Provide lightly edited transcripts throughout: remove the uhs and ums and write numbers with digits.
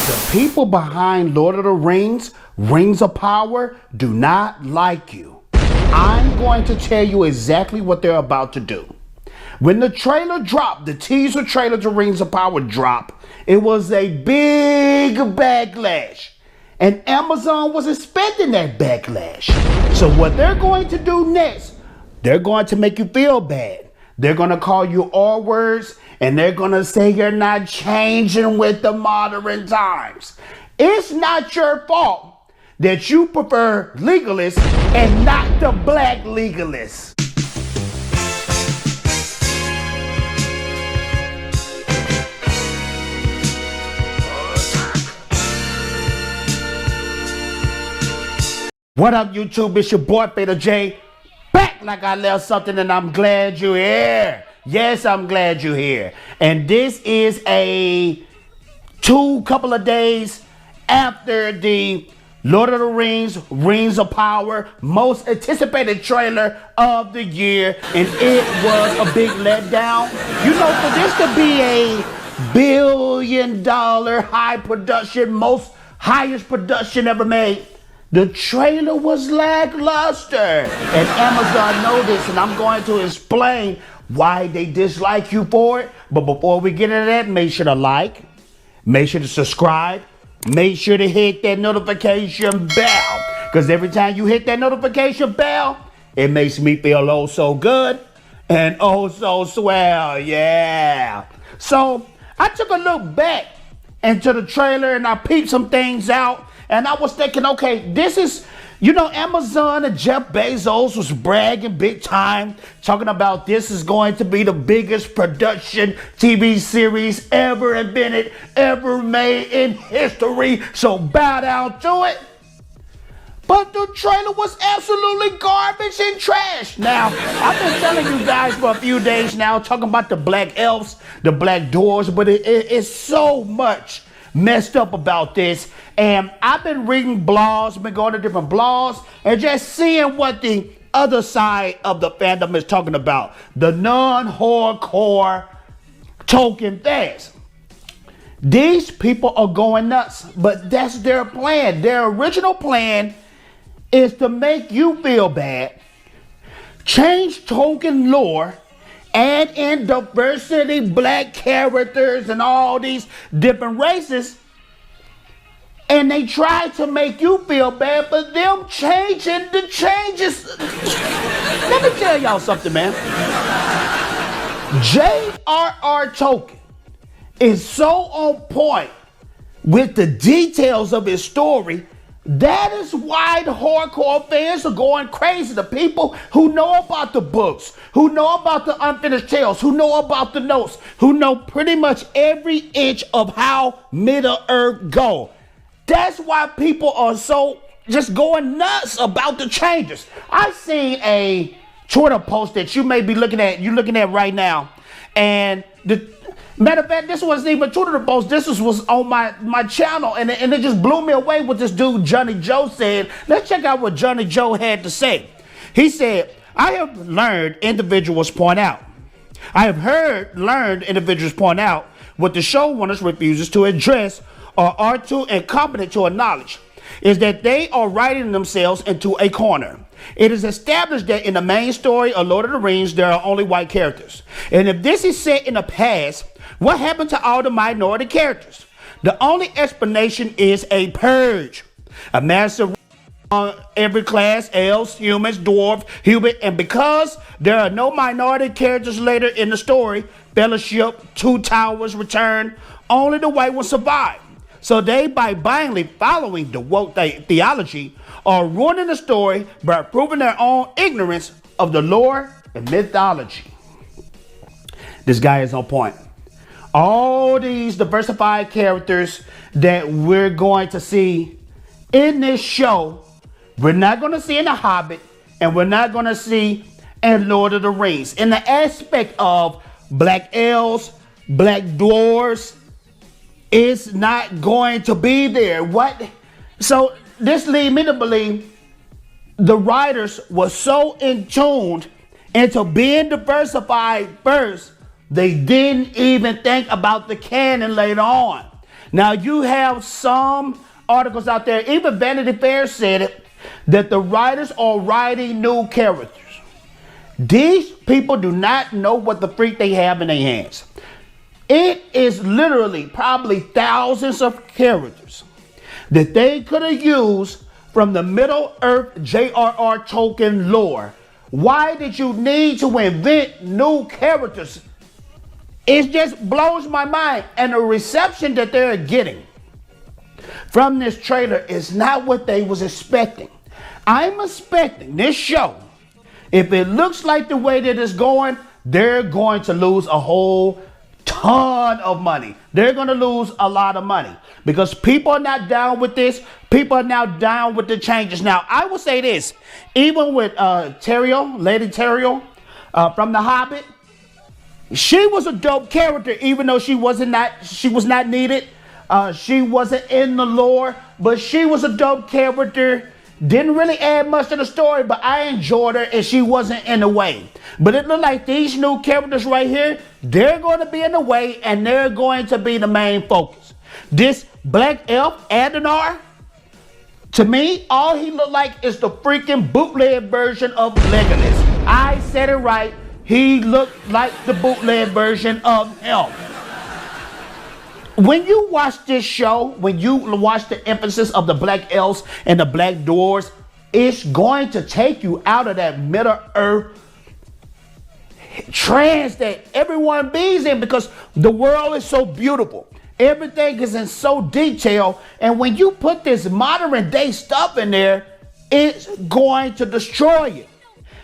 The people behind Lord of the Rings, Rings of Power, do not like you. I'm going to tell you exactly what they're about to do. When the trailer dropped, the teaser trailer to Rings of Power dropped, it was a big backlash. And Amazon was expecting that backlash. So what they're going to do next, they're going to make you feel bad. They're going to call you all words, and they're going to say you're not changing with the modern times. It's not your fault that you prefer Legolas and not the black Legolas. What up, YouTube? It's your boy, Beta J. Back like I left something, and I'm glad you're here. Yes, I'm glad you're here. And this is couple of days after the Lord of the Rings, Rings of Power, most anticipated trailer of the year. And it was a big letdown. You know, for this to be a $1 billion high production, highest production ever made, the trailer was lackluster. And Amazon know this, and I'm going to explain why they dislike you for it. But before we get into that, make sure to like, make sure to subscribe, make sure to hit that notification bell. Because every time you hit that notification bell, it makes me feel oh so good and oh so swell, yeah. So I took a look back into the trailer and I peeped some things out. And I was thinking, okay, this is, you know, Amazon and Jeff Bezos was bragging big time, talking about this is going to be the biggest production TV series ever invented, ever made in history. So bow down to it. But the trailer was absolutely garbage and trash. Now, I've been telling you guys for a few days now, talking about the black elves, the black dwarves, but it's so much messed up about this. And I've been reading blogs, been going to different blogs, and just seeing what the other side of the fandom is talking about. The non-hardcore Tolkien fans. These people are going nuts, but that's their plan. Their original plan is to make you feel bad, change Tolkien lore, add in diversity, black characters, and all these different races. And they try to make you feel bad for them changing the changes. Let me tell y'all something, man. J.R.R. Tolkien is so on point with the details of his story. That is why the hardcore fans are going crazy. The people who know about the books, who know about the unfinished tales, who know about the notes, who know pretty much every inch of how Middle-earth go. That's why people are so just going nuts about the changes. I seen a Twitter post that you may be looking at right now. And the matter of fact, this wasn't even a Twitter post. This was on my channel. And it just blew me away what this dude, Johnny Joe, said. Let's check out what Johnny Joe had to say. He said, I have learned individuals point out what the showrunners refuses to address or are too incompetent to acknowledge is that they are writing themselves into a corner. It is established that in the main story of Lord of the Rings, there are only white characters. And if this is set in the past, what happened to all the minority characters? The only explanation is a purge. A massive on every class, elves, humans, dwarves, human, and because there are no minority characters later in the story, Fellowship, Two Towers return, only the white ones survive. So they, by blindly following the woke theology, are ruining the story by proving their own ignorance of the lore and mythology. This guy is on point. All these diversified characters that we're going to see in this show, we're not going to see in The Hobbit, and we're not going to see in Lord of the Rings. In the aspect of black elves, black dwarves, it's not going to be there. What? So this leads me to believe the writers were so in tune into being diversified first, they didn't even think about the canon later on. Now you have some articles out there, even Vanity Fair said it, that the writers are writing new characters. These people do not know what the freak they have in their hands. It is literally probably thousands of characters that they could have used from the Middle-earth J.R.R. Tolkien lore. Why did you need to invent new characters? It just blows my mind. And the reception that they're getting from this trailer is not what they was expecting. I'm expecting this show, if it looks like the way that it's going, they're going to lose a whole ton of money. They're going to lose a lot of money because people are not down with this. People are now down with the changes. Now, I will say this, even with Lady Tauriel from The Hobbit, she was a dope character, even though she was not needed. She wasn't in the lore, but she was a dope character. Didn't really add much to the story, but I enjoyed her and she wasn't in the way. But it looked like these new characters right here, they're going to be in the way and they're going to be the main focus. This black elf, Adonir, to me, all he looked like is the freaking bootleg version of Legolas. I said it right. He looked like the bootleg version of him. When you watch this show, when you watch the emphasis of the black elves and the black dwarves, it's going to take you out of that Middle-earth trance that everyone bees in because the world is so beautiful. Everything is in so detail. And when you put this modern day stuff in there, it's going to destroy it.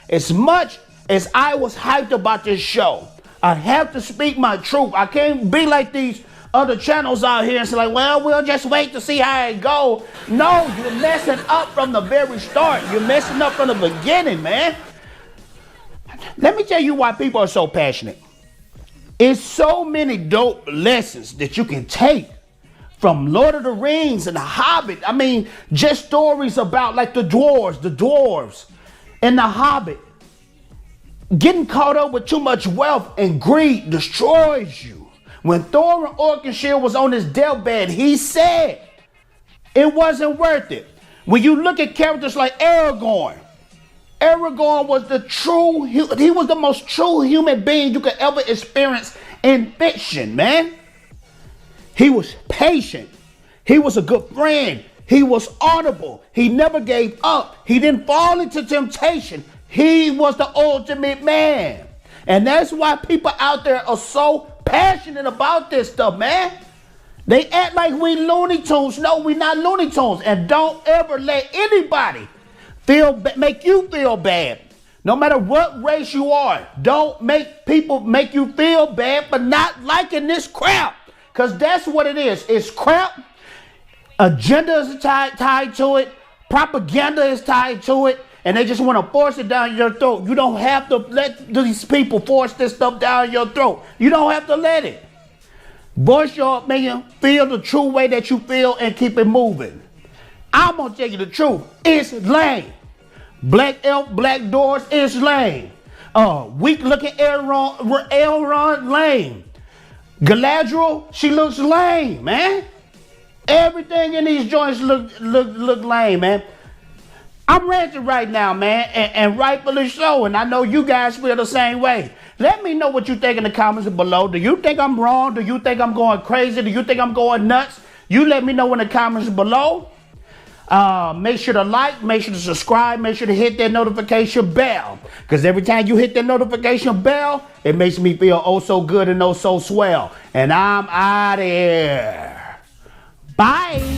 As much as I was hyped about this show, I have to speak my truth. I can't be like these other channels out here and say like, well, we'll just wait to see how it go. No, you're messing up from the very start. You're messing up from the beginning, man. Let me tell you why people are so passionate. It's so many dope lessons that you can take from Lord of the Rings and The Hobbit. I mean, just stories about like the dwarves and The Hobbit. Getting caught up with too much wealth and greed destroys you. When Thorin Oakenshield was on his deathbed, he said it wasn't worth it. When you look at characters like Aragorn was he was the most true human being you could ever experience in fiction, man. He was patient. He was a good friend. He was honorable. He never gave up. He didn't fall into temptation. He was the ultimate man. And that's why people out there are so passionate about this stuff, man. They act like we Looney Tunes. No, we not Looney Tunes. And don't ever let anybody make you feel bad. No matter what race you are, don't make people make you feel bad for not liking this crap. Because that's what it is. It's crap. Agenda is tied to it. Propaganda is tied to it. And they just want to force it down your throat. You don't have to let these people force this stuff down your throat. You don't have to let it. Voice your opinion, feel the true way that you feel, and keep it moving. I'm going to tell you the truth. It's lame. Black elf, black doors, it's lame. Weak looking Elrong, lame. Galadriel, she looks lame, man. Everything in these joints look lame, man. I'm ranting right now, man, and rightfully so, and I know you guys feel the same way. Let me know what you think in the comments below. Do you think I'm wrong? Do you think I'm going crazy? Do you think I'm going nuts? You let me know in the comments below. Make sure to like, make sure to subscribe, make sure to hit that notification bell. Because every time you hit that notification bell, it makes me feel oh so good and oh so swell. And I'm out of here. Bye.